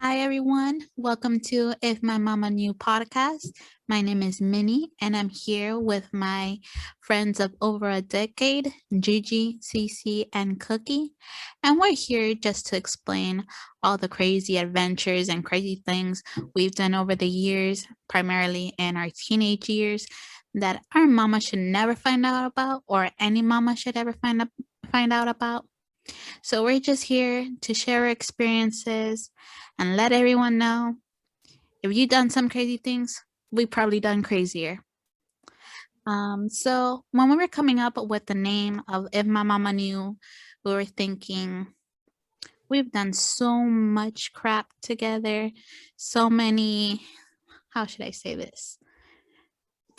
Hi, everyone. Welcome to If My Mama Knew podcast. My name is Minnie, and I'm here with my friends of over a decade, Gigi, Cece, and Cookie. And we're here just to explain all the crazy adventures and crazy things we've done over the years, primarily in our teenage years, that our mama should never find out about, or any mama should ever find out about. So we're just here to share our experiences and let everyone know if you've done some crazy things, we probably done crazier. So when we were coming up with the name of If My Mama Knew, we were thinking we've done so much crap together, so many, how should I say this?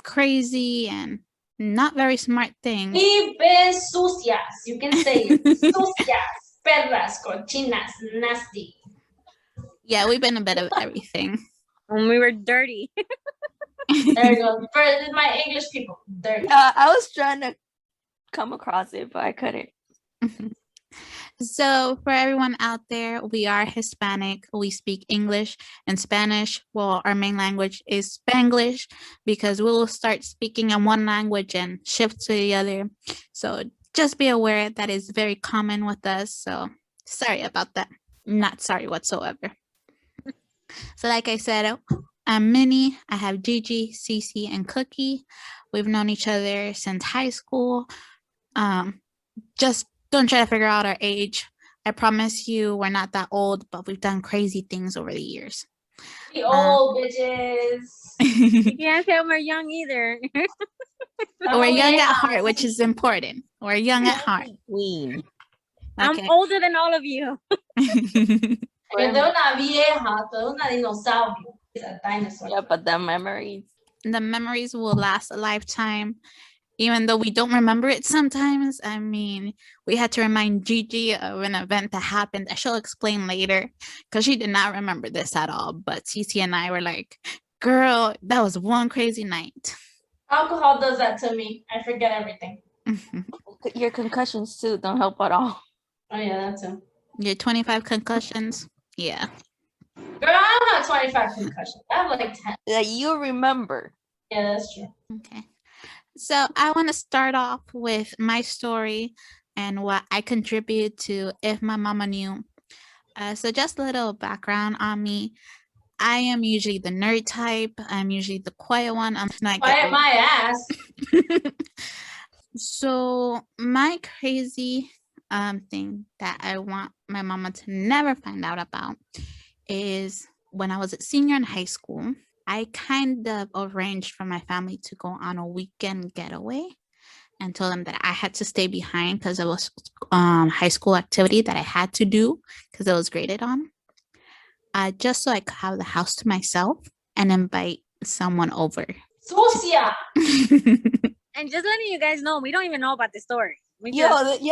Crazy and not very smart things. We've been sucias. You can say it. Sucias, perras, cochinas, nasty. Yeah, we've been a bit of everything. When we were dirty. There you go. For my English people, dirty. I was trying to come across it, but I couldn't. So for everyone out there, we are Hispanic. We speak English and Spanish. Well, our main language is Spanglish because we will start speaking in one language and shift to the other. So just be aware that is very common with us. So sorry about that. Not sorry whatsoever. So like I said, I'm Minnie. I have Gigi, Cece, and Cookie. We've known each other since high school. Just don't try to figure out our age. I promise you we're not that old, but we've done crazy things over the years. We old bitches. You can't say we're young either. We're young at heart, which is important. We're young at heart. Queen. Okay. I'm older than all of you. Una vieja, una dinosaurio. It's a dinosaur. Yeah, but the memories will last a lifetime. Even though we don't remember it sometimes. I mean, we had to remind Gigi of an event that happened that she'll explain later because she did not remember this at all. But Cece and I were like, girl, that was one crazy night. Alcohol does that to me. I forget everything. Your concussions too don't help at all. Oh yeah, that too. Your 25 concussions? Yeah. Girl, I don't have 25 concussions. I have like 10. That you remember. Yeah, that's true. Okay. So I want to start off with my story and what I contribute to If My Mama Knew. So just a little background on me. I am usually the nerd type. I'm usually the quiet one. I'm not quiet my ass. So my crazy thing that I want my mama to never find out about is when I was a senior in high school. I kind of arranged for my family to go on a weekend getaway and told them that I had to stay behind because it was high school activity that I had to do because it was graded on. Just so I could have the house to myself and invite someone over. Sucia! And just letting you guys know, we don't even know about the story. Yeah, who'd you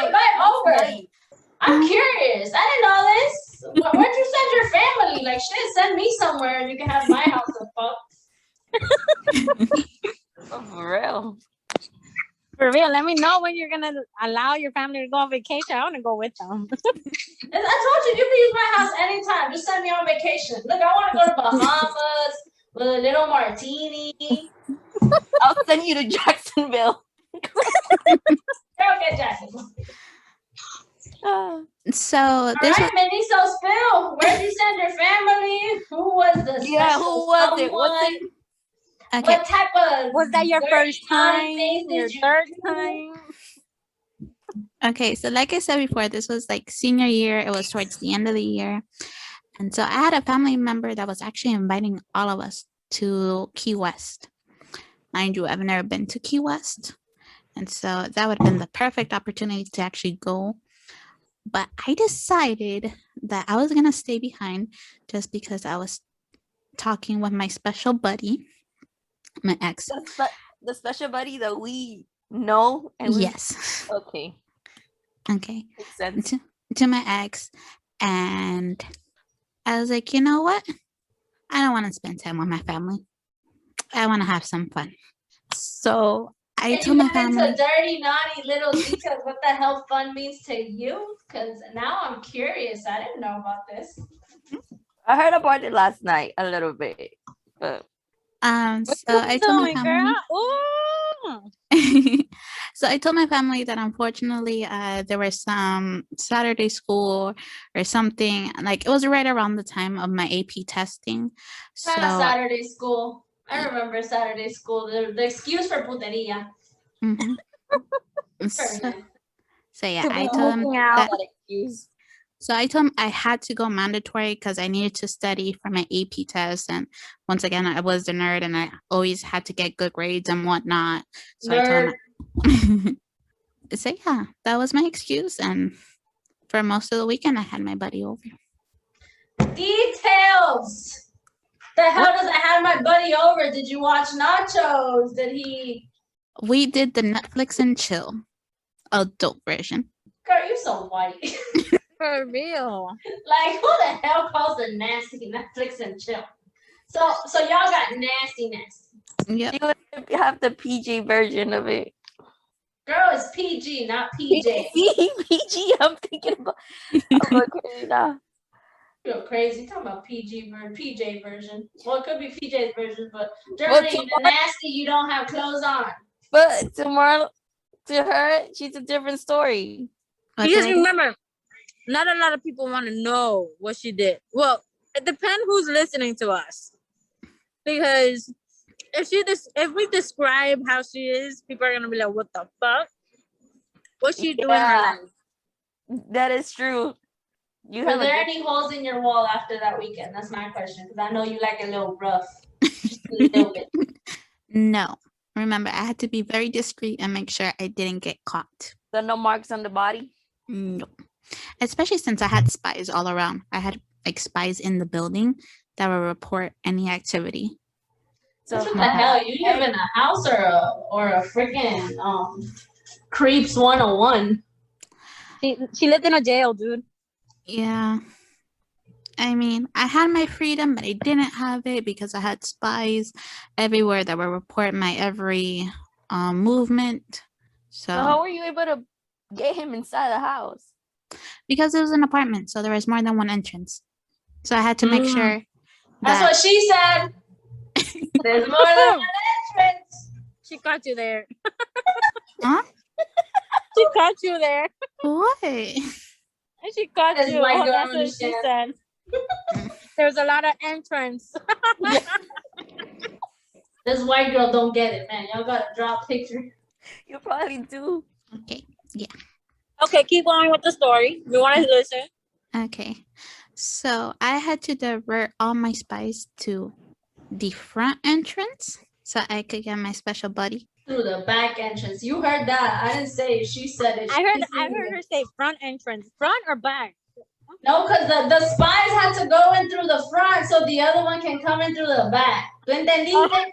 invite over? I'm curious. I didn't know this. Where'd you send your family? Like, shit, send me somewhere and you can have my house to fuck. Oh, for real. For real, let me know when you're gonna allow your family to go on vacation. I want to go with them. I told you can use my house anytime. Just send me on vacation. Look, I want to go to Bahamas with a little martini. I'll send you to Jacksonville. Okay, Jacksonville. So this right, Minnie, so spill. Where'd you send your family? Who was the who was it? What's it? Okay. What type of was that your first time? Your third time? Okay, so like I said before, this was like senior year. It was towards the end of the year. And so I had a family member that was actually inviting all of us to Key West. Mind you, I've never been to Key West. And so that would have been the perfect opportunity to actually go. But I decided that I was going to stay behind just because I was talking with my special buddy, my ex. The special buddy that we know? And yes. Okay. Okay. Makes sense. To my ex. And I was like, you know what? I don't want to spend time with my family. I want to have some fun. So I And told you my got into family. dirty, naughty little details. What the hell fun means to you? Because now I'm curious. I didn't know about this. I heard about it last night a little bit, but what So you I been told my doing, family. girl? Ooh. So I told my family that unfortunately there was some Saturday school or something, like it was right around the time of my AP testing. So Saturday school. I remember Saturday school. The excuse for puteria. mhm. Very so, nice. so yeah, To be I told them hooking out. that. That excuse. So I told him I had to go mandatory because I needed to study for my AP test. And once again, I was the nerd and I always had to get good grades and whatnot. So I told Nerd. him, so yeah, that was my excuse. And for most of the weekend, I had my buddy over. Details. The hell does I have my buddy over? Did you watch Nachos? Did he? We did the Netflix and chill adult version. Girl, you so white. For real. Like, who the hell calls it nasty Netflix and chill? So y'all got nastiness. Yep. You have the PG version of it. Girl, it's PG, not PJ. PG. I'm thinking about. I'm okay now. You're crazy. Talking about PJ version. Well, it could be PJ's version, but generally the nasty you don't have clothes on. But tomorrow, to her, she's a different story. What You just did I do? remember, not a lot of people want to know what she did. Well, it depends who's listening to us, because if we describe how she is, people are gonna be like, "What the fuck? What's she doing in her life?" That is true. Were there any holes in your wall after that weekend? That's my question, because I know you like a little rough. Just a little bit. No. Remember, I had to be very discreet and make sure I didn't get caught. So no marks on the body? No. Especially since I had spies all around. I had like spies in the building that would report any activity. So what the hell? You live in a house or a freaking Creeps 101? She lived in a jail, dude. Yeah. I mean, I had my freedom, but I didn't have it because I had spies everywhere that would report my every movement. So how were you able to get him inside the house? Because it was an apartment, so there was more than one entrance. So I had to make sure. That's what she said. There's more than one entrance. She caught you there. Huh? She caught you there. What? She caught That's you. my girl That's what she said. There's a lot of entrance. This white girl don't get it, man. Y'all gotta draw a picture. You probably do. Okay. Yeah. Okay, keep going with the story. We want to listen. Okay. So I had to divert all my spies to the front entrance so I could get my special buddy. Through the back entrance. You heard that. I didn't say it. She said it. I heard her say front entrance. Front or back? No, because the spies had to go in through the front so the other one can come in through the back. ¿Tú entendiste?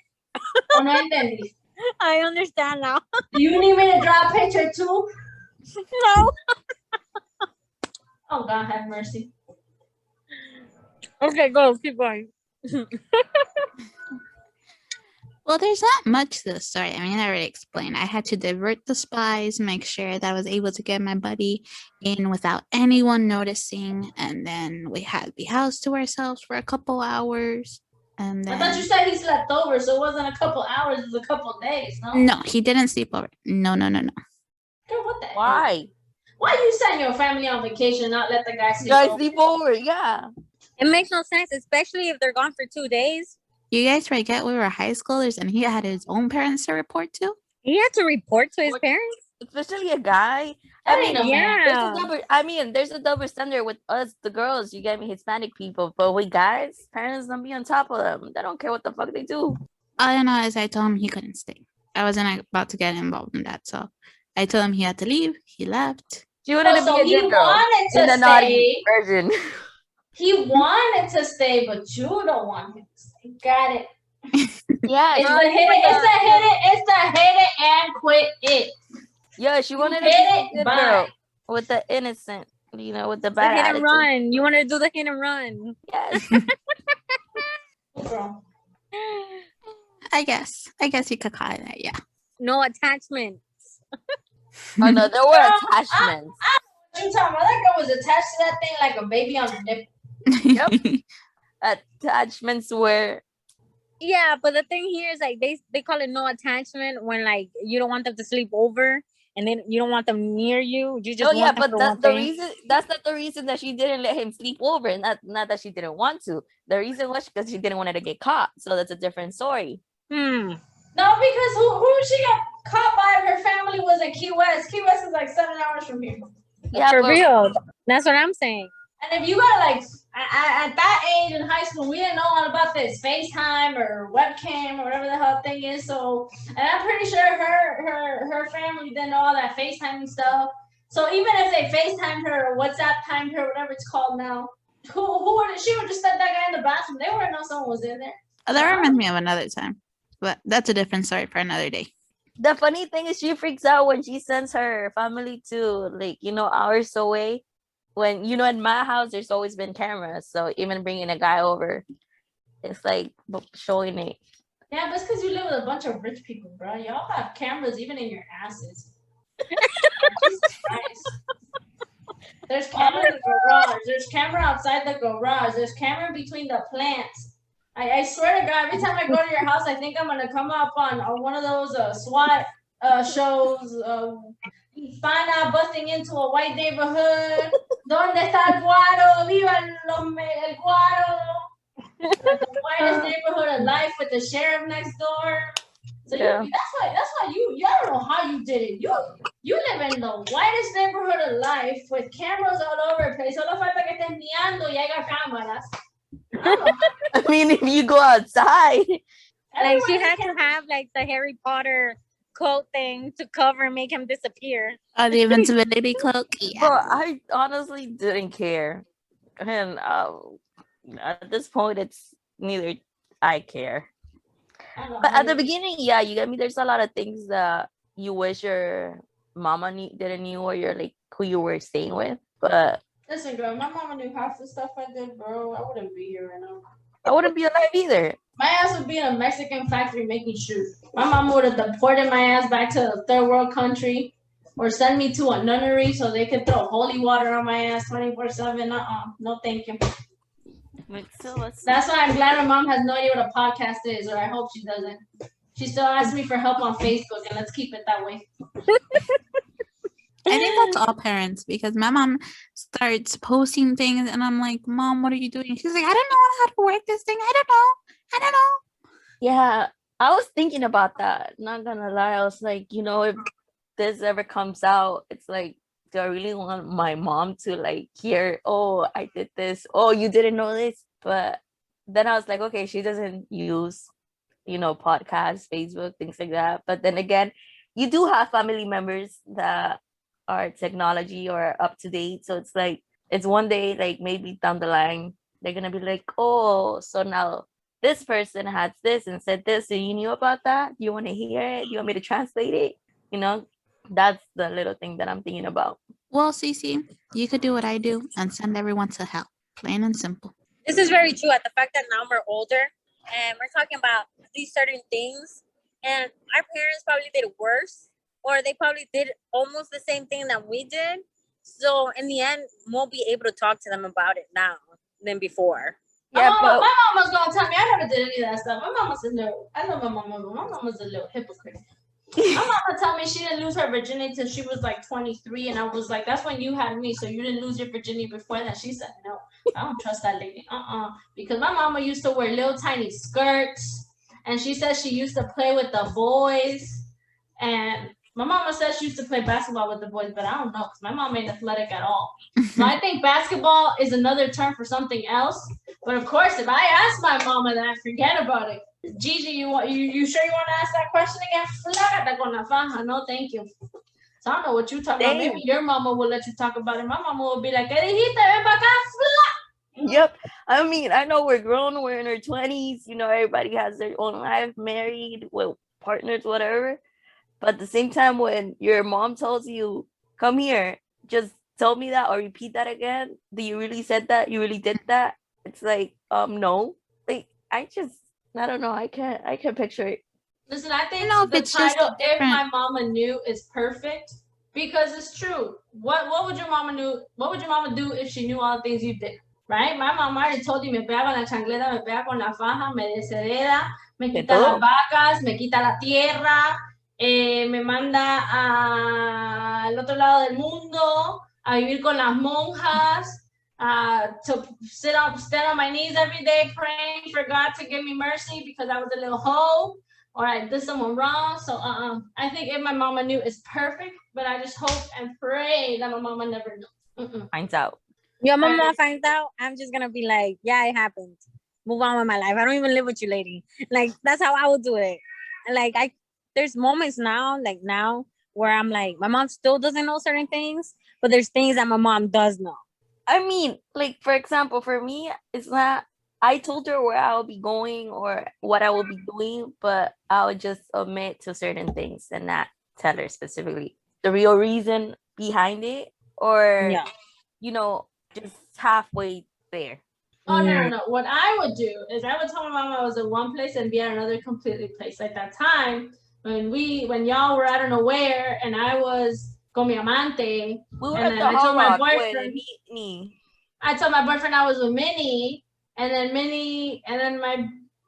¿O no entendiste? I understand now. You need me to draw a picture too? No. Oh, God have mercy. Okay, go. Keep going. Well, there's not much to the story. I mean, I already explained. I had to divert the spies, make sure that I was able to get my buddy in without anyone noticing. And then we had the house to ourselves for a couple hours. And then... I thought you said he slept over, so it wasn't a couple hours, it was a couple days, no? No, he didn't sleep over. No. Girl, what the Why? hell? Why you send your family on vacation, not let the guy sleep over? Yeah. It makes no sense, especially if they're gone for 2 days. You guys forget we were high schoolers and he had his own parents to report to? He had to report to his parents? Especially a guy. There's a double standard with us, the girls, you get me, Hispanic people. But with guys, parents don't be on top of them. They don't care what the fuck they do. All I know is I told him he couldn't stay. I wasn't about to get involved in that, so I told him he had to leave. He left. She wanted to be a good girl. Wanted to in the naughty version. He wanted to stay, but you don't want him to stay. Got it. Yeah. It's the hit it and quit it. Yeah, she wanted to be a good girl with the innocent, with the bad hit attitude. and run. You wanted to do the hit and run. Yes. I guess you could call it that, yeah. no attachments. Oh no, there were attachments. What you talking about? That girl was attached to that thing like a baby on a nipple. Yep. Attachments were. Yeah, but the thing here is like they call it no attachment when like you don't want them to sleep over and then you don't want them near you. You just want them but for one the thing. reason, that's not the reason that she didn't let him sleep over. Not that she didn't want to. The reason was because she didn't want her to get caught. So that's a different story. No, because who she got caught by, her family was in Key West. Key West is like 7 hours from here. Yeah, for real. That's what I'm saying. And if you got like at that age in high school, we didn't know all about this FaceTime or webcam or whatever the hell thing is. So, and I'm pretty sure her family didn't know all that FaceTime stuff. So even if they FaceTimed her or WhatsApp timed her, whatever it's called now, who would she would just let that guy in the bathroom? They wouldn't know someone was in there. That reminds me of another time, but that's a different story for another day. The funny thing is, she freaks out when she sends her family to like hours away. When in my house, there's always been cameras, so even bringing a guy over, it's like showing it. Yeah, but it's because you live with a bunch of rich people, bro. Y'all have cameras even in your asses. Jesus Christ. There's camera in the garage. There's camera outside the garage. There's camera between the plants. I swear to God, every time I go to your house, I think I'm gonna come up on one of those SWAT shows. Find out busting into a white neighborhood. ¿Dónde está el guaro? ¡Viva el guaro! The whitest neighborhood of life with the sheriff next door. So yeah. That's why you I don't know how you did it. You live in the whitest neighborhood of life with cameras all over the place. Solo falta que estés miando y haya cámaras. I mean, if you go outside, like she had to have like the Harry Potter coat thing to cover and make him disappear. The invincibility cloak. Yeah. Well, I honestly didn't care, and at this point, it's neither I care. But at the beginning, yeah, you get me. There's a lot of things that you wish your mama didn't knew, or you're like who you were staying with. But listen, girl, my mama knew half the stuff I did, bro. I wouldn't be here right now. I wouldn't be alive either. My ass would be in a Mexican factory making shoes. My mom would have deported my ass back to a third world country or send me to a nunnery so they could throw holy water on my ass 24/7. No thank you. That's why I'm glad my mom has no idea what a podcast is, or I hope she doesn't. She still asks me for help on Facebook, and let's keep it that way. I think that's all parents, because my mom starts posting things and I'm like, Mom, what are you doing? She's like, I don't know how to work this thing. I don't know. Yeah, I was thinking about that. Not gonna lie. I was like, if this ever comes out, it's like, do I really want my mom to like hear, oh, I did this. Oh, you didn't know this. But then I was like, okay, she doesn't use, podcasts, Facebook, things like that. But then again, you do have family members that are technology or up to date. So it's like, it's one day, like maybe down the line, they're going to be like, oh, so now this person has this and said this. So you knew about that? You want to hear it? You want me to translate it? That's the little thing that I'm thinking about. Well, Cece, you could do what I do and send everyone to hell. Plain and simple. This is very true at the fact that now we're older and we're talking about these certain things, and our parents probably did worse, or they probably did almost the same thing that we did. So in the end, we'll be able to talk to them about it now than before. Yeah, my mama's gonna tell me I never did any of that stuff. My mama's a little, I love my mama, but my mama's a little hypocrite. My mama told me she didn't lose her virginity until she was like 23, and I was like, that's when you had me, so you didn't lose your virginity before that. She said, no, I don't trust that lady. Because my mama used to wear little tiny skirts, and she said she used to play with the boys, and my mama said she used to play basketball with the boys, but I don't know, because my mom ain't athletic at all. So I think basketball is another term for something else. But of course, if I ask my mama that, forget about it. Gigi, you sure you want to ask that question again? Flágate con la faja. No, thank you. So I don't know what you talking about. Maybe your mama will let you talk about it. My mama will be like, ¿Qué dijiste? Ven pa' acá, Yep. I mean, I know we're grown. We're in our 20s. Everybody has their own life, married, with partners, whatever. But at the same time, when your mom tells you, come here, just tell me that or repeat that again. Do you really said that? You really did that? It's like, no. Like, I don't know. I can't picture it. Listen, I think know if the it's just title a "If different. My Mama Knew" is perfect because it's true. What would your mama knew? What would your mama do if she knew all the things you did? Right? My mama already told you me pega con la chancleta, me pega con la faja, me deshereda, me De quita las todo. vacas, me quita la tierra, me manda al otro lado del mundo a vivir con las monjas. To stand on my knees every day praying for God to give me mercy because I was a little hoe or I did someone wrong. So I think If My Mama Knew is perfect, but I just hope and pray that my mama never knew. Finds out. Your mama finds out, I'm just gonna be like, yeah, it happened. Move on with my life. I don't even live with you, lady. Like that's how I would do it. Like there's moments now, like now, where I'm like, my mom still doesn't know certain things, but there's things that my mom does know. I mean, like, for example, for me, it's not, I told her where I'll be going or what I will be doing, but I'll just admit to certain things and not tell her specifically the real reason behind it, or, Yeah. you know, just halfway there. Oh, no. What I would do is I would tell my mom I was in one place and be at another completely place. Like that time when y'all were, I don't know where, and I was con mi amante. We were And at then the I Hard told my Rock with boyfriend, me. I told my boyfriend I was with Minnie, and then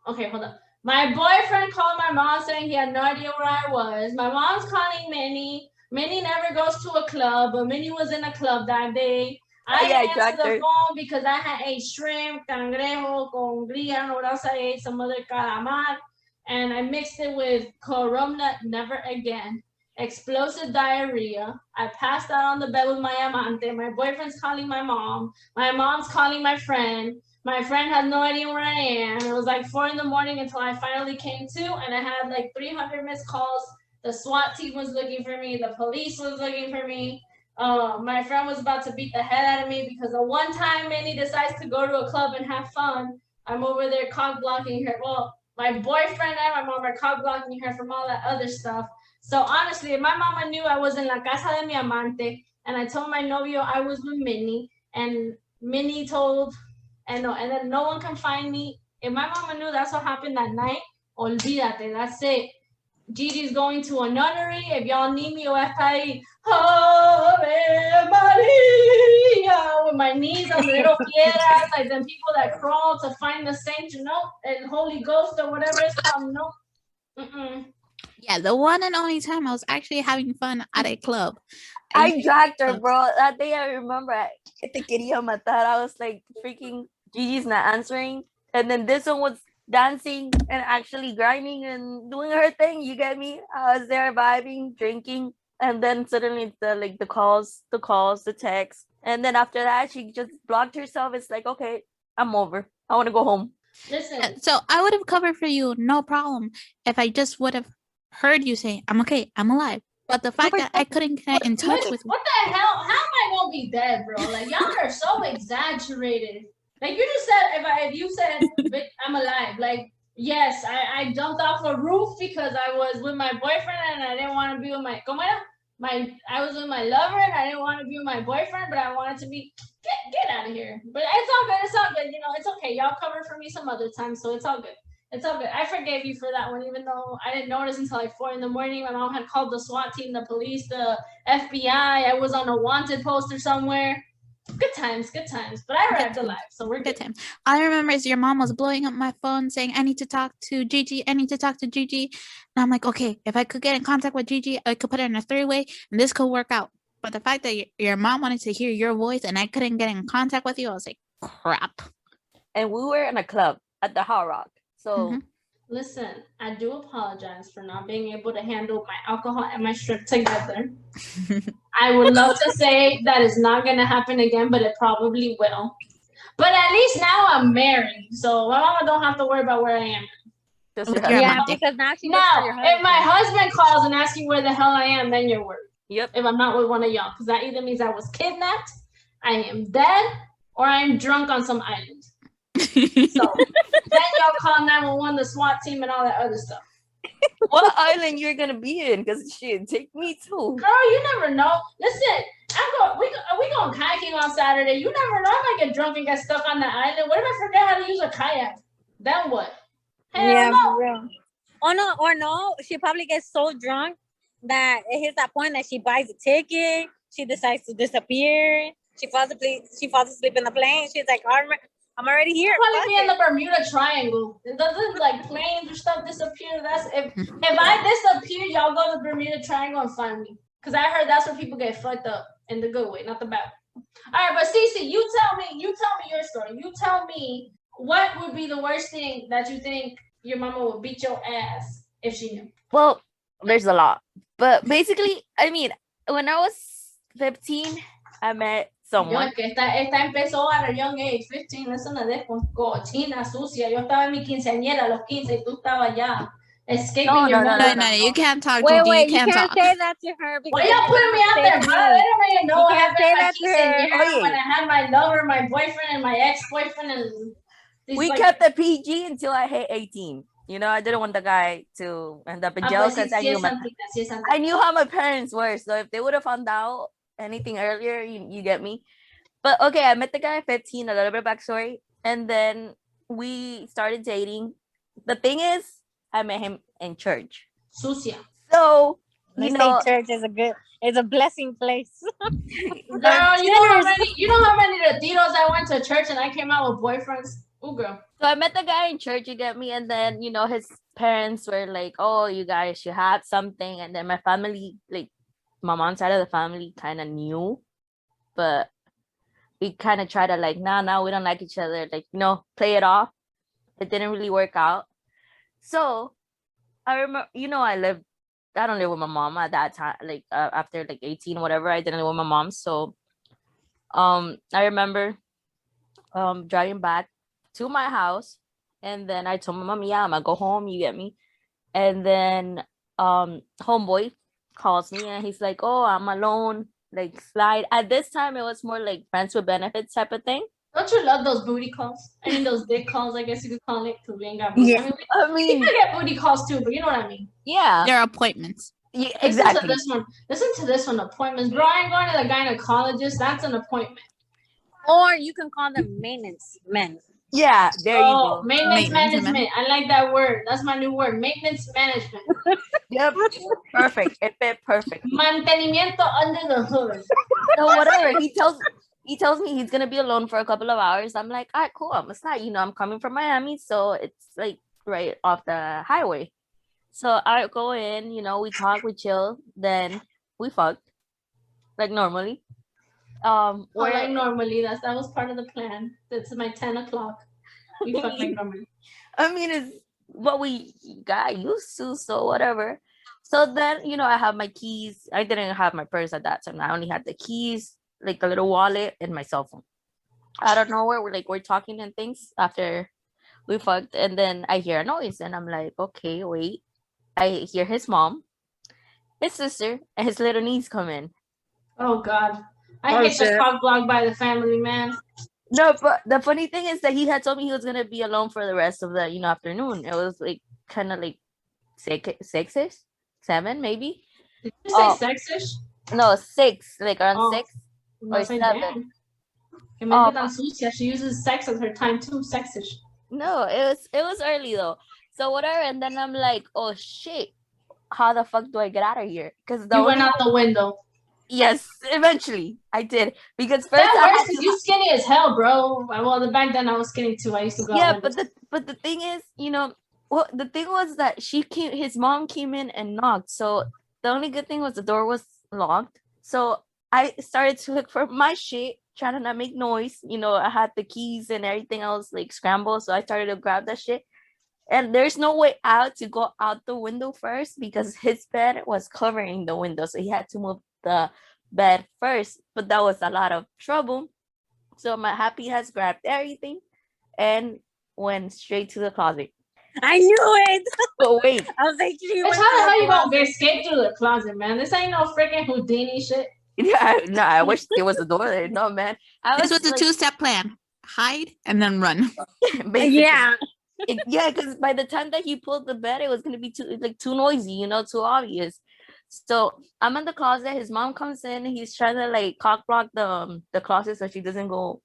okay, hold up. My boyfriend called my mom saying he had no idea where I was. My mom's calling Minnie. Minnie never goes to a club, but Minnie was in a club that day. I answered the phone because I had ate shrimp, cangrejo, congria, and what else I ate, some other calamar, and I mixed it with corona, never again. Explosive diarrhea. I passed out on the bed with my amante. My boyfriend's calling my mom. My mom's calling my friend. My friend had no idea where I am. It was like 4 in the morning until I finally came to, and I had like 300 missed calls. The SWAT team was looking for me. The police was looking for me. My friend was about to beat the head out of me because the one time Minnie decides to go to a club and have fun, I'm over there cock blocking her. Well, my boyfriend and my mom are cock blocking her from all that other stuff. So honestly, if my mama knew I was in la casa de mi amante and I told my novio I was with Minnie and Minnie told, and then no one can find me. If my mama knew that's what happened that night, olvídate, that's it. Gigi's going to a nunnery. If y'all need me, Ave Maria, with my knees on the little piedras, like them people that crawl to find the saint, and Holy Ghost or whatever it's called, Yeah, the one and only time I was actually having fun at a club. I dragged her, bro. That day I remember te quería matar. I was like, freaking Gigi's not answering. And then this one was dancing and actually grinding and doing her thing. You get me? I was there vibing, drinking, and then suddenly the calls, the texts. And then after that, she just blocked herself. It's like, okay, I'm over. I want to go home. Listen. So I would have covered for you, no problem, if I just would have heard you say, I'm okay, I'm alive. But the fact that I couldn't get in touch with you. What the hell? How am I gonna be dead, bro? Like y'all are so exaggerated. Like you just said, if you said I'm alive, like yes, I jumped off a roof because I was with my boyfriend and I didn't want to be with my I was with my lover and I didn't want to be with my boyfriend, but I wanted to be get out of here. But it's all good. It's okay. Y'all cover for me some other time, so it's all good. It's all good. I forgave you for that one, even though I didn't notice until like 4 in the morning. My mom had called the SWAT team, the police, the FBI. I was on a wanted poster somewhere. Good times. But I arrived alive, so we're good. All I remember is your mom was blowing up my phone saying, I need to talk to Gigi. And I'm like, okay, if I could get in contact with Gigi, I could put it in a 3-way and this could work out. But the fact that your mom wanted to hear your voice and I couldn't get in contact with you, I was like, crap. And we were in a club at the Hard Rock. So listen, I do apologize for not being able to handle my alcohol and my strip together. I would love to say that it's not going to happen again, but it probably will. But at least now I'm married, so my mama don't have to worry about where I am. Because now she if my husband calls and asks you where the hell I am, then you're worried. Yep. If I'm not with one of y'all, because that either means I was kidnapped, I am dead, or I'm drunk on some island. So then y'all call 911, the SWAT team, and all that other stuff. What island you're gonna be in? Because shit, take me too. Girl, you never know. Listen, we going kayaking on Saturday. You never know. I might get drunk and get stuck on the island. What if I forget how to use a kayak? Then what? Hell no. For real. Oh no, or no, she probably gets so drunk that it hits that point that she buys a ticket, she decides to disappear, she falls asleep, in the plane, she's like, I'm already here. Probably be in the Bermuda Triangle. It doesn't like planes or stuff disappear. That's if I disappear, y'all go to the Bermuda Triangle and find me. Cause I heard that's where people get fucked up in the good way, not the bad. All right, but Cece, you tell me your story. You tell me what would be the worst thing that you think your mama would beat your ass if she knew. Well, there's a lot. But basically, I mean, when I was 15, I met someone. Yo, que esta empezó at a young age, 15, es una de cochina, sucia. Yo estaba en mi quinceañera a los 15 y tú estabas ya escaping your mother. No, you can't talk, Wait, Gigi. wait, You can't talk. say that to her because Why y'all putting me out there, bro? They don't even know You what can't happened say at my that to her. quinceañera when I had my lover, my boyfriend, and my ex-boyfriend, and We kept the PG until I hit 18. You know, I didn't want the guy to end up in jail because I knew how my parents were. So if they would have found out anything earlier, you get me. But okay, I met the guy at 15, a little bit of backstory. And then we started dating. The thing is, I met him in church. Sucia. So, you know, church is a blessing place. Girl, you know how many retiros I went to church and I came out with boyfriends? Ooh, girl. So I met the guy in church, you get me? And then, you know, his parents were like, oh, you guys should have something. And then my family, like my mom's side of the family kind of knew, but we kind of tried to like, nah, we don't like each other. Like, you know, play it off. It didn't really work out. So I remember, you know, I don't live with my mom at that time, like after like 18, whatever, I didn't live with my mom. So I remember driving back to my house, and then I told my mom, yeah, I'm gonna go home, you get me? And then homeboy calls me and he's like, oh, I'm alone, like slide. At this time it was more like friends with benefits type of thing. Don't you love those booty calls? I mean those dick calls, I guess you could call it, because we ain't got booty. Yeah. I mean we could get booty calls too, but you know what I mean. Yeah. They're appointments. Yeah, exactly. Listen to this one, appointments. Bro, I ain't going to the gynecologist. That's an appointment. Or you can call them maintenance men. Yeah, there you go. Maintenance management. I like that word. That's my new word. Maintenance management. Yep. Perfect. It fit perfect. Mantenimiento under the hood. So whatever. He tells me he's gonna be alone for a couple of hours. I'm like, all right, cool. I'm not, you know, I'm coming from Miami, so it's like right off the highway. So I go in, you know, we talk, we chill, then we fucked. Like normally. Like normally, that was part of the plan. That's my 10 o'clock. We fuck like normally. I mean, it's what we got used to, so whatever. So then, you know, I have my keys. I didn't have my purse at that time. I only had the keys, like a little wallet, and my cell phone. Out of nowhere, we're talking and things after we fucked, and then I hear a noise, and I'm like, okay, wait. I hear his mom, his sister, and his little niece come in. Oh God. I hate the cock block by the family, man. No, but the funny thing is that he had told me he was gonna be alone for the rest of the, you know, afternoon. It was like kind of like 6-ish, 7 maybe. Did you say 6-ish? No, 6, like around 6 or 7. She uses sex as her time too. 6-ish. No, it was early though. So whatever, and then I'm like, oh shit, how the fuck do I get out of here? Because you went out the window. Yes, eventually I did, because first you skinny as hell, bro. Well, back then I was skinny too. I used to go. Yeah, but the thing is, you know, well, the thing was that his mom came in and knocked. So the only good thing was the door was locked. So I started to look for my shit, trying to not make noise. You know, I had the keys and everything else like scrambled, so I started to grab that shit. And there's no way out to go out the window first because his bed was covering the window, so he had to move the bed first, but that was a lot of trouble. So my happy has grabbed everything and went straight to the closet. I knew it. But wait, I was like, how the hell you gonna escape through the closet, man? This ain't no freaking Houdini shit. Yeah, no, I wish there was a door there. No, man. This was a 2-step plan: hide and then run. Yeah. Yeah, because by the time that he pulled the bed, it was gonna be too noisy, you know, too obvious. So I'm in the closet. His mom comes in. He's trying to like cock block the closet so she doesn't go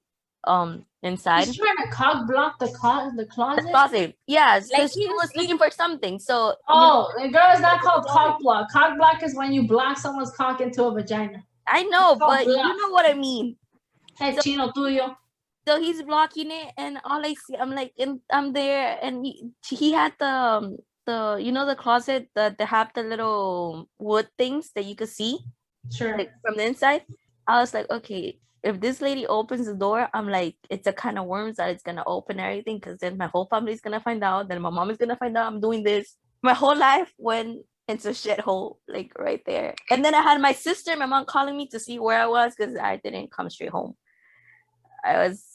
inside He's trying to cock block the the closet. closet. Yes, Like because he was looking for something. So Oh, the girl is not called cock block. Cock block is when you block someone's cock into a vagina. I know, called but block. you know what I mean. Hey, chino tuyo. So he's blocking it, and all I see, I'm like, and I'm there, and he had the you know the closet that they have the little wood things that you could see Sure. like from the inside. I was like, okay, if this lady opens the door, I'm like, it's a kind of worms that it's gonna open everything, because then my whole family's gonna find out. Then my mom is gonna find out I'm doing this. My whole life went into a shithole, like right there. And then I had my sister, and my mom calling me to see where I was because I didn't come straight home. I was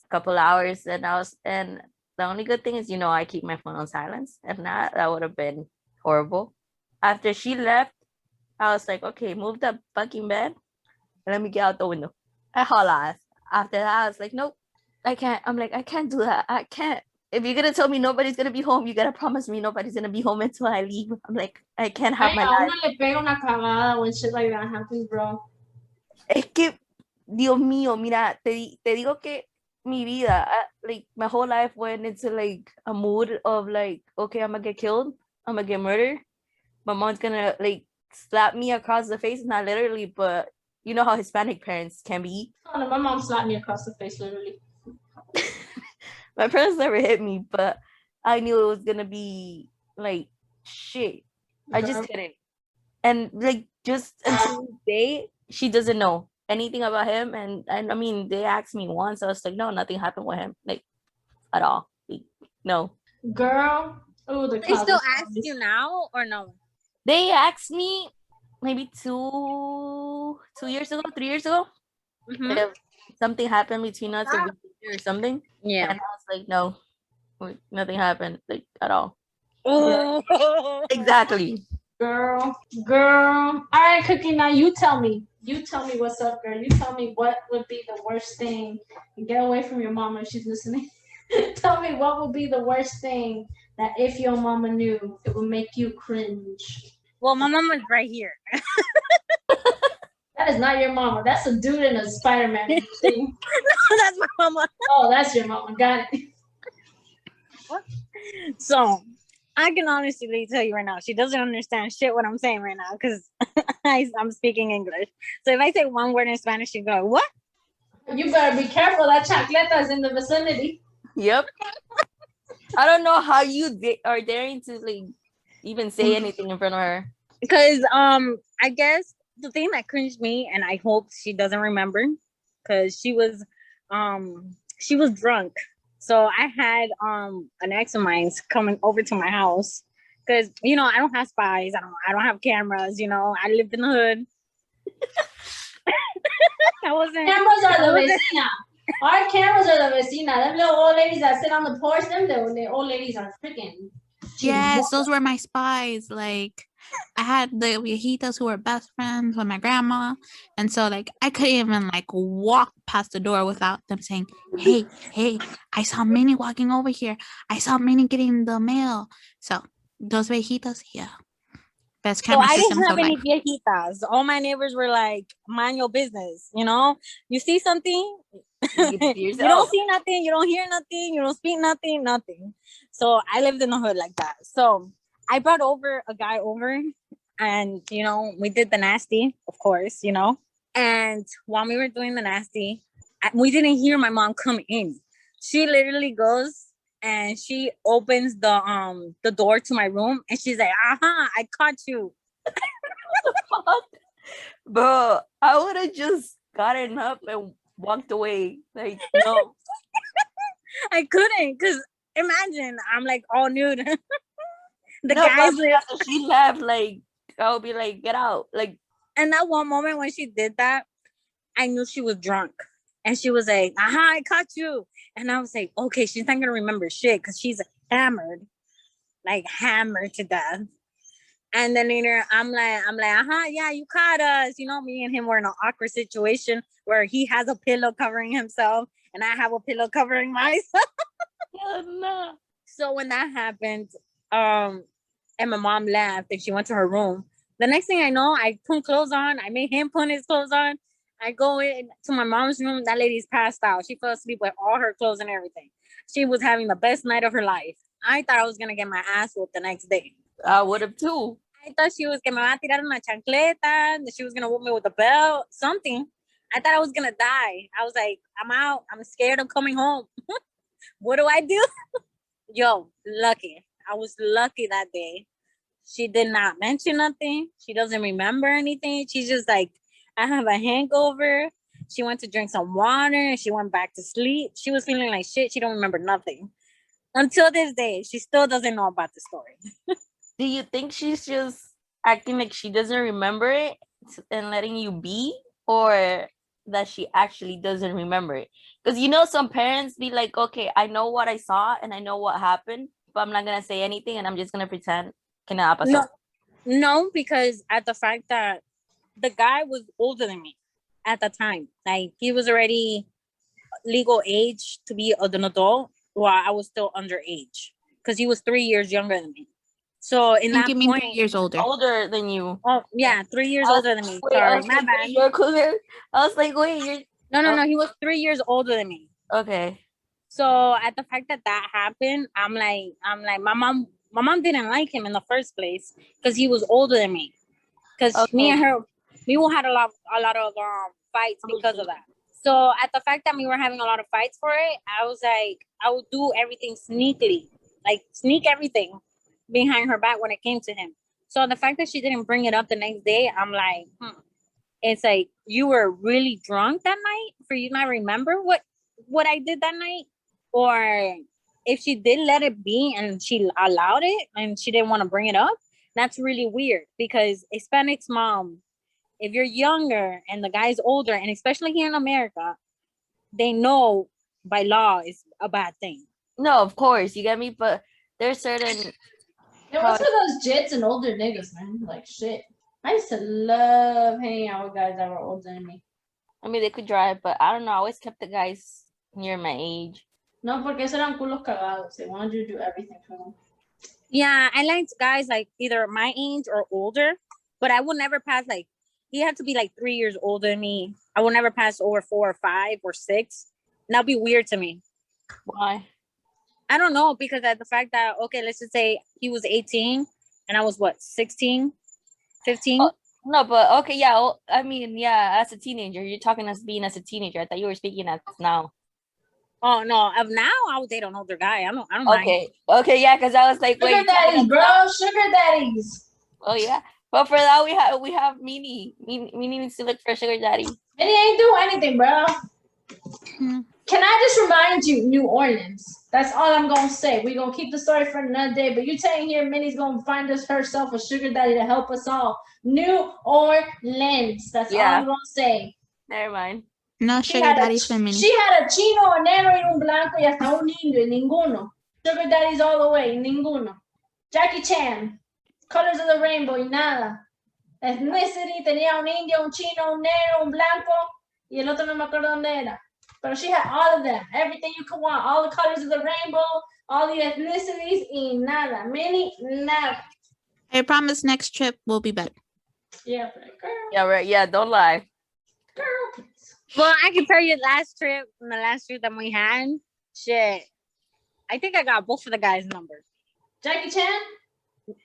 a couple hours, and the only good thing is, I keep my phone on silence. If not, that would have been horrible. After she left, I was like, okay, move the fucking bed and let me get out the window. I haul ass. After that, I was like, nope, I can't. I'm like, I can't do that. I can't. If you're gonna tell me nobody's gonna be home, you gotta promise me nobody's gonna be home until I leave. I'm like, I can't have my a life. uno le pega una cagada when shit like that happens, bro. Es que, Dios mío, mira, te digo que mi vida, like my whole life went into like a mood of like, okay, I'm gonna get killed, I'm gonna get murdered. My mom's gonna like slap me across the face, not literally, but you know how Hispanic parents can be. Oh, no, my mom slapped me across the face, literally. My parents never hit me, but I knew it was gonna be like shit. I just couldn't. And like just until today, she doesn't know anything about him. And I mean, they asked me once. I was like, no, nothing happened with him, like at all. Like, no. Girl, oh, the They still ask you now or no? They asked me maybe 2 years ago, 3 years ago, if something happened between us or something. Yeah. And I was like, no, nothing happened, like at all. Oh. Exactly. Girl. All right, Cookie, now you tell me. You tell me what's up, girl. You tell me what would be the worst thing. Get away from your mama if she's listening. Tell me what would be the worst thing that if your mama knew, it would make you cringe. Well, my mama's right here. That is not your mama. That's a dude in a Spider-Man thing. No, that's my mama. Oh, that's your mama. Got it. So, I can honestly tell you right now, she doesn't understand shit what I'm saying right now because I'm speaking English. So if I say one word in Spanish, she go, what? You better be careful. That chancleta is in the vicinity. Yep. I don't know how you are daring to like even say anything in front of her. Because I guess the thing that cringed me, and I hope she doesn't remember, because she was drunk. So I had an ex of mine's coming over to my house because I don't have spies, I don't have cameras, I lived in the hood. Cameras are the vecina. Our cameras are the vecina. Them little old ladies that sit on the porch, them little old ladies are freaking. Yes, those were my spies. Like, I had the viejitas who were best friends with my grandma. And so, like, I couldn't even, like, walk past the door without them saying, hey, I saw Minnie walking over here. I saw Minnie getting the mail. So, those viejitas, yeah. Best So camera I didn't systems have of any life. viejitas. All my neighbors were like, mind your business, You see something, you don't see nothing, you don't hear nothing, you don't speak nothing. So I lived in the hood like that. So I brought over a guy over and, we did the nasty, of course, And while we were doing the nasty, we didn't hear my mom come in. She literally goes and she opens the door to my room and she's like, I caught you. What the fuck? Bro, I would have just gotten up and walked away. Like, no. I couldn't, because imagine I'm like all nude. Guys after she left, like I would be like, get out. Like, and that one moment when she did that, I knew she was drunk. And she was like, I caught you. And I was like, okay, she's not gonna remember shit because she's hammered to death. And then later I'm like, yeah, you caught us. Me and him were in an awkward situation where he has a pillow covering himself and I have a pillow covering myself. no. So when that happened, and my mom left and she went to her room, the next thing I know, I put clothes on. I made him put his clothes on. I go in to my mom's room. That lady's passed out. She fell asleep with all her clothes and everything. She was having the best night of her life. I thought I was gonna get my ass whooped the next day. I would have too. I thought she was que me va a tirar una chancleta, that she was gonna whoop me with a belt, something. I thought I was gonna die. I was like, I'm out. I'm scared of coming home. What do I do? Yo, lucky. I was lucky that day. She did not mention nothing. She doesn't remember anything. She's just like, I have a hangover. She went to drink some water and she went back to sleep. She was feeling like shit. She don't remember nothing. Until this day, she still doesn't know about the story. Do you think she's just acting like she doesn't remember it and letting you be? Or that she actually doesn't remember it? Because you know, some parents be like, okay, I know what I saw and I know what happened, but I'm not going to say anything and I'm just going to pretend que nada pasó. No, because at the fact that the guy was older than me at the time. Like, he was already legal age to be an adult while I was still underage. Because he was 3 years younger than me. So in that you mean point, 3 years older. Older than you. Oh yeah, 3 years older than me. Wait, Sorry, I was my like, bad. wait, you're cooler. I was like, wait, you're No. He was 3 years older than me. okay. So at the fact that happened, I'm like, my mom didn't like him in the first place because he was older than me. Because me and her, we will had a lot of fights because of that. So at the fact that we were having a lot of fights for it, I was like, I would do everything sneakily, like sneak everything behind her back when it came to him. So the fact that she didn't bring it up the next day, I'm like, it's like, you were really drunk that night for you not remember what I did that night? Or if she did let it be and she allowed it and she didn't want to bring it up, that's really weird because Hispanics, mom, if you're younger and the guy's older, and especially here in America, they know by law it's a bad thing. No, of course, you get me, but there's certain. Yeah, what's with those jits and older niggas, man? Like shit. I used to love hanging out with guys that were older than me. I mean, they could drive, but I don't know. I always kept the guys near my age. No, porque esos eran culos cagados. They wanted you to do everything for them. Yeah, I liked guys like either my age or older, but I would never pass like, he had to be like 3 years older than me. I would never pass over 4 or 5 or 6. And that'd be weird to me. Why? I don't know, because at the fact that, okay, let's just say he was 18 and I was what, 16, 15? Oh, no, but okay, yeah. Well, I mean, yeah, as a teenager, you're talking as being as a teenager. I thought you were speaking as now. Oh no, of now I would date an older guy. I don't Okay. Mind. Okay, yeah, because I was like, sugar wait, daddies, bro, sugar daddies. Oh yeah. But for that we have Mini. Mini needs to look for a sugar daddy. Mini ain't do anything, bro. Can I just remind you, New Orleans? That's all I'm gonna say. We're gonna keep the story for another day. But you telling here Minnie's gonna find us herself a sugar daddy to help us all. New Orleans. That's all I'm gonna say. Never mind. No sugar daddies for Minnie. She had a chino, a negro y un blanco y hasta un indio y ninguno. Sugar daddies all the way, ninguno. Jackie Chan, Colors of the Rainbow y nada. Ethnicity, tenía un indio, un chino, un negro, un blanco y el otro no me acuerdo dónde era. But she had all of them, everything you could want, all the colors of the rainbow, all the ethnicities, y nada. Minnie, nada. I promise next trip will be better. Yeah, but girl. Yeah, right. Yeah, don't lie. Girl, please. Well, I compare your last trip from the last trip that we had. Shit. I think I got both of the guys' numbers. Jackie Chan?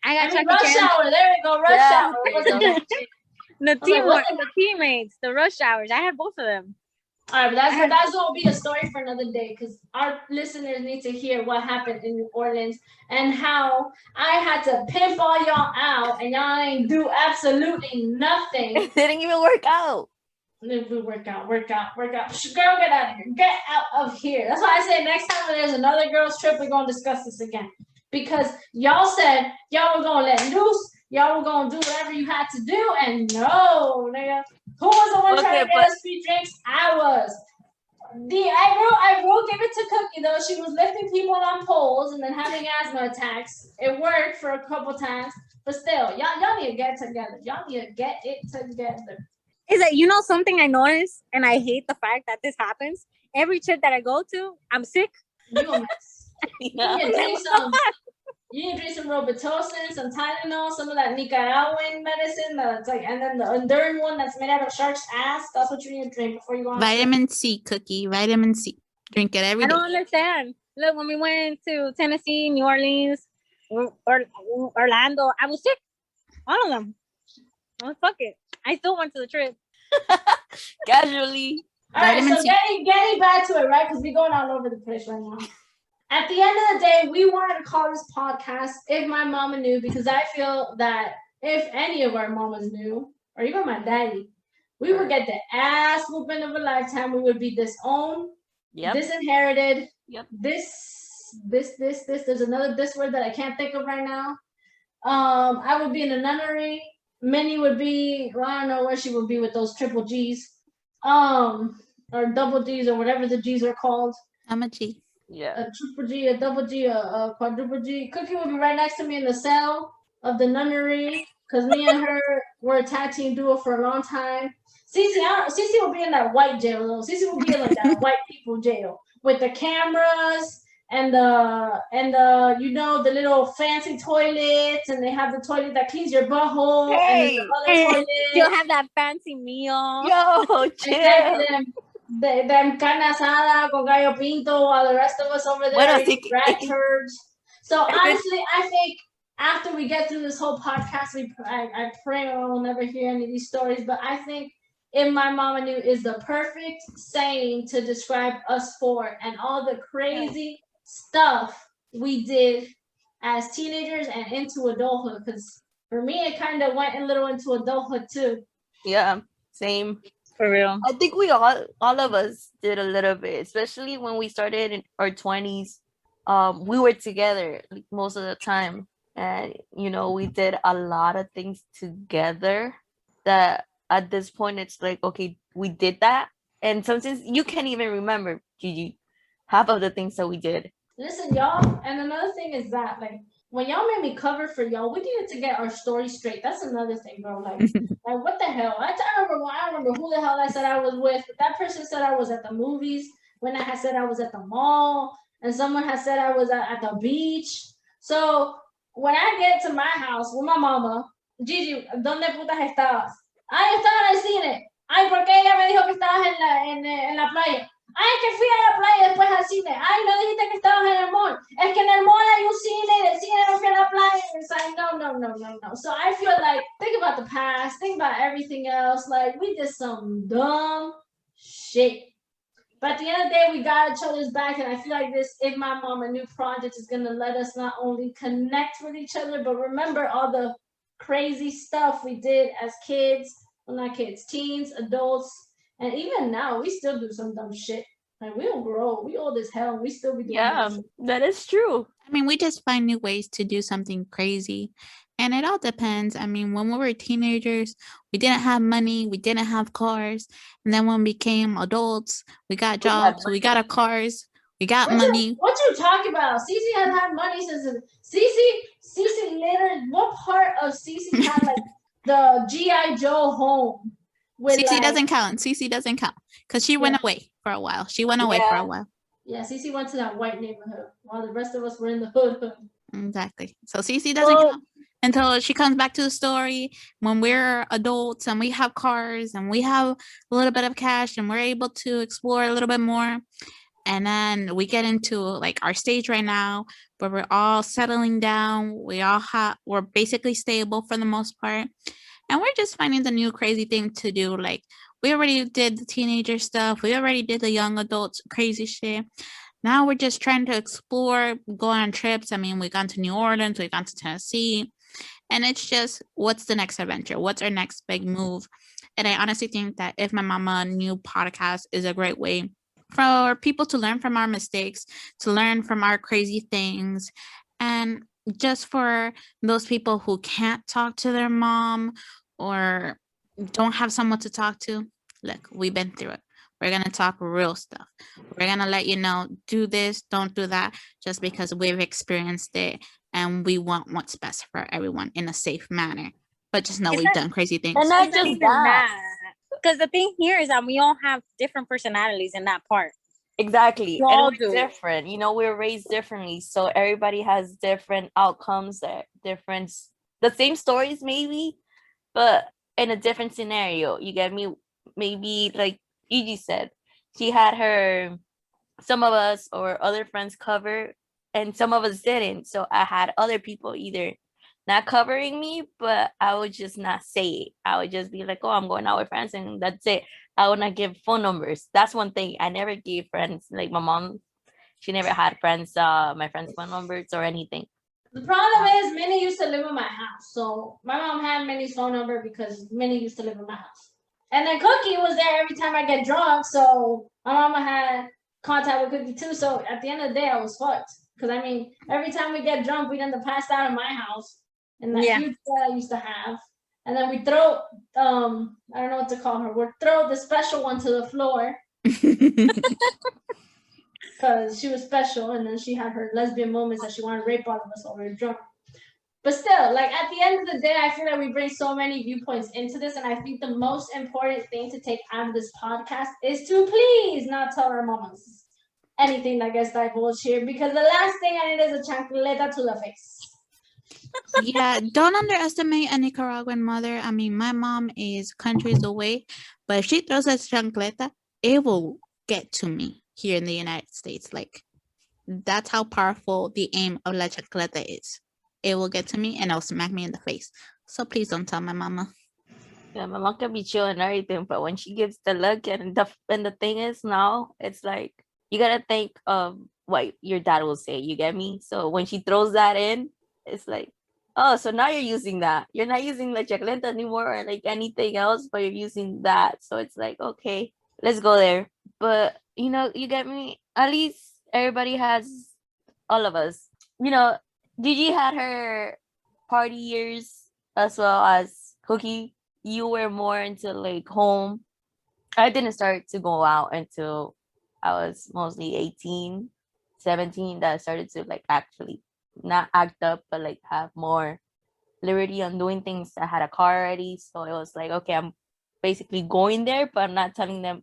I got Jackie Rush Chan. Hour, there we go, Rush Hour. The teammates, the Rush Hours. I had both of them. All right, but that's gonna be a story for another day because our listeners need to hear what happened in New Orleans and how I had to pimp all y'all out and y'all ain't do absolutely nothing. It didn't even work out. Work out. Girl, get out of here. Get out of here. That's why I say next time when there's another girls trip, we're gonna discuss this again. Because y'all said y'all were gonna let loose, y'all were gonna do whatever you had to do, and no, nigga. Who was the one trying to get us free drinks? I was. I will give it to Cookie though. She was lifting people on poles and then having asthma attacks. It worked for a couple times, but still, y'all need to get it together. Y'all need to get it together. Is that, you know, something I noticed, and I hate the fact that this happens. Every trip that I go to, I'm sick. You a mess. Yeah, You need to drink some Robitussin, some Tylenol, some of that Nicaraguan medicine that's like, and then the Endurin one that's made out of shark's ass. That's what you need to drink before you go on. Vitamin C, Cookie. Vitamin C. Drink it every I day. don't understand. Look, when we went to Tennessee, New Orleans, or Orlando, I was sick. All of them. Oh, fuck it. I still went to the trip. Casually. All right, Vitamin so C. getting back to it, right? Because we're going all over the place right now. At the end of the day, we wanted to call this podcast If My Mama Knew, because I feel that if any of our mamas knew, or even my daddy, we would get the ass whooping of a lifetime. We would be disowned, disinherited. Yep. This. There's another this word that I can't think of right now. I would be in a nunnery. Minnie would be, well, I don't know where she would be with those triple G's. Or double G's, or whatever the G's are called. I'm a G. Yeah. A triple G, a double G, a quadruple G. Cookie would be right next to me in the cell of the nunnery, because me and her were a tag team duo for a long time. Cece would be in that white jail though. Cece would be in like that white people jail with the cameras and the you know, the little fancy toilets, and they have the toilet that cleans your butthole, and then the other toilet. You'll have that fancy meal. Yo, chill. Exactly. Them carne asada con gallo pinto, while the rest of us over there eat rat turds. So honestly, I think after we get through this whole podcast, I pray I will never hear any of these stories, but I think If My Mama Knew is the perfect saying to describe us four and all the crazy stuff we did as teenagers and into adulthood. Because for me, it kind of went a little into adulthood too. Yeah, same. For real. I think we all of us did a little bit, especially when we started in our 20s. We were together like most of the time, and you know, we did a lot of things together that at this point it's like, okay, we did that, and sometimes you can't even remember, Gigi, half of the things that we did. Listen, y'all, and another thing is that, like, when y'all made me cover for y'all, we needed to get our story straight. That's another thing, bro. Like what the hell? I don't remember who the hell I said I was with, but that person said I was at the movies when I had said I was at the mall, and someone had said I was at the beach. So when I get to my house with my mama, Gigi, ¿dónde putas estabas? Ay, estaba en el cine. Ay, ¿por qué ella me dijo que estabas en la playa? Ay, que fui a la playa después al cine. Ay, no dijiste que estabas en el mall. Es que en el mall hay un cine y del cine no fui a la playa. It's like, no. So I feel like, think about the past, think about everything else. Like, we did some dumb shit. But at the end of the day, we got each other's back, and I feel like this If My Mama Knew project is going to let us not only connect with each other, but remember all the crazy stuff we did as kids. Well, not kids, teens, adults. And even now, we still do some dumb shit. Like, we don't grow. We old as hell. We still be doing Yeah, that is true. I mean, we just find new ways to do something crazy. And it all depends. I mean, when we were teenagers, we didn't have money, we didn't have cars. And then when we became adults, we got jobs, we got our cars, we got money. What you talking about? Cece has had money since Cece later. What part of Cece had like the G.I. Joe home? Cece doesn't count. Cece doesn't count because she went away for a while. She went away for a while. Yeah, Cece went to that white neighborhood while the rest of us were in the hood. Exactly. So Cece doesn't count until she comes back to the story when we're adults and we have cars and we have a little bit of cash and we're able to explore a little bit more. And then we get into like our stage right now where we're all settling down. We're basically stable for the most part. And we're just finding the new crazy thing to do. Like, we already did the teenager stuff. We already did the young adults crazy shit. Now we're just trying to explore, go on trips. I mean, we've gone to New Orleans, we've gone to Tennessee. And it's just, what's the next adventure? What's our next big move? And I honestly think that If My Mama Knew podcast is a great way for people to learn from our mistakes, to learn from our crazy things. And just for those people who can't talk to their mom or don't have someone to talk to, look, we've been through it. We're going to talk real stuff. We're going to let you know, do this, don't do that, just because we've experienced it and we want what's best for everyone in a safe manner. But just know we've done crazy things. And not just that. Because the thing here is that we all have different personalities in that part. Exactly. We And all we're do. different. We're raised differently. So everybody has different outcomes, the same stories maybe, but in a different scenario. You get me? Maybe like Gigi said, she had some of us or other friends cover, and some of us didn't. So I had other people either not covering me, but I would just not say it. I would just be like, oh, I'm going out with friends, and that's it. I would not give phone numbers. That's one thing. I never gave friends, like my mom, she never had friends, my friends' phone numbers or anything. The problem is Minnie used to live in my house. So my mom had Minnie's phone number because Minnie used to live in my house. And then Cookie was there every time I get drunk. So my mama had contact with Cookie too. So at the end of the day, I was fucked. Because I mean, every time we get drunk, we'd end up passed out in my house. And that huge bed I used to have. And then we throw, I don't know what to call her. We'd throw the special one to the floor. Because she was special, and then she had her lesbian moments that she wanted to rape all of us while we were drunk. But still, like at the end of the day, I feel like we bring so many viewpoints into this, and I think the most important thing to take out of this podcast is to please not tell our mamas anything that gets divulged here, because the last thing I need is a chancleta to the face. Yeah, don't underestimate a Nicaraguan mother. I mean, my mom is countries away, but if she throws a chancleta, it will get to me here in the United States. Like, that's how powerful the aim of la chancleta is. It will get to me and it'll smack me in the face. So please don't tell my mama. Yeah, my mom can be chill and everything, but when she gives the look, and the thing is now, it's like you gotta think of what your dad will say. You get me? So when she throws that in, it's like, oh, so now you're using that. You're not using la chacleta anymore or like anything else, but you're using that. So it's like, okay, let's go there. But you get me? At least everybody has, all of us. Gigi had her party years as well as Cookie. You were more into like home. I didn't start to go out until I was mostly 18, 17, that I started to like actually not act up, but like have more liberty on doing things. I had a car already, so it was like, okay, I'm basically going there, but I'm not telling them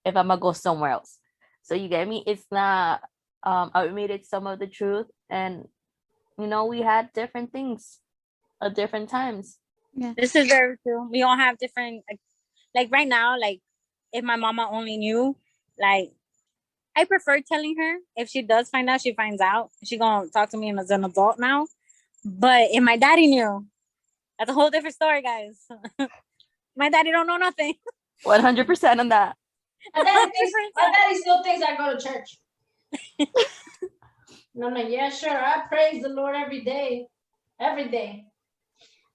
if I'm gonna go somewhere else. So you get me? It's not I made it some of the truth, and we had different things at different times. Yeah. This is very true. We all have different, like right now, like if my mama only knew, like I prefer telling her. If she does find out, she finds out. She gonna talk to me as an adult now. But if my daddy knew, that's a whole different story, guys. My daddy don't know nothing. 100% on that. My daddy still thinks I go to church. And I'm like, yeah, sure. I praise the Lord every day. Every day.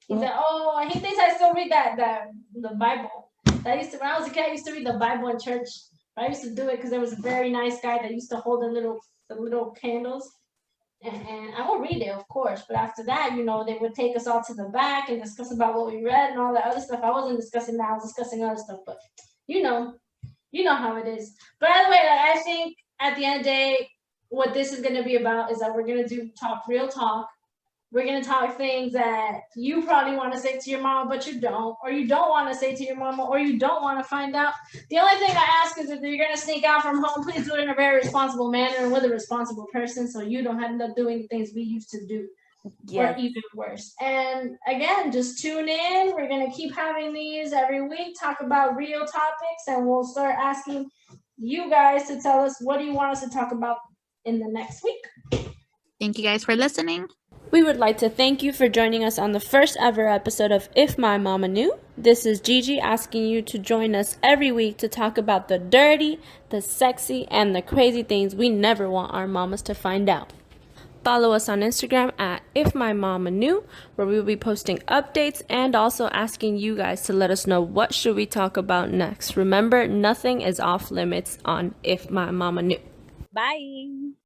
He said, oh, he thinks I still read the Bible. When I was a kid, I used to read the Bible in church. I used to do it because there was a very nice guy that used to hold the little candles. And I won't read it, of course. But after that, they would take us all to the back and discuss about what we read and all that other stuff. I wasn't discussing that. I was discussing other stuff. But you know how it is. But either way, I think at the end of the day, what this is going to be about is that we're going to talk real talk. We're going to talk things that you probably want to say to your mama, but you don't, or you don't want to say to your mama, or you don't want to find out. The only thing I ask is if you're going to sneak out from home, please do it in a very responsible manner and with a responsible person, so you don't end up doing things we used to do. Yes. Or even worse. And again, just tune in. We're going to keep having these every week, talk about real topics, and we'll start asking you guys to tell us what do you want us to talk about in the next week. Thank you guys for listening. We would like to thank you for joining us on the first ever episode of If My Mama Knew. This is Gigi asking you to join us every week to talk about the dirty, the sexy, and the crazy things we never want our mamas to find out. Follow us on Instagram at If My Mama Knew, where we will be posting updates and also asking you guys to let us know what should we talk about next. Remember, nothing is off limits on If My Mama Knew. Bye.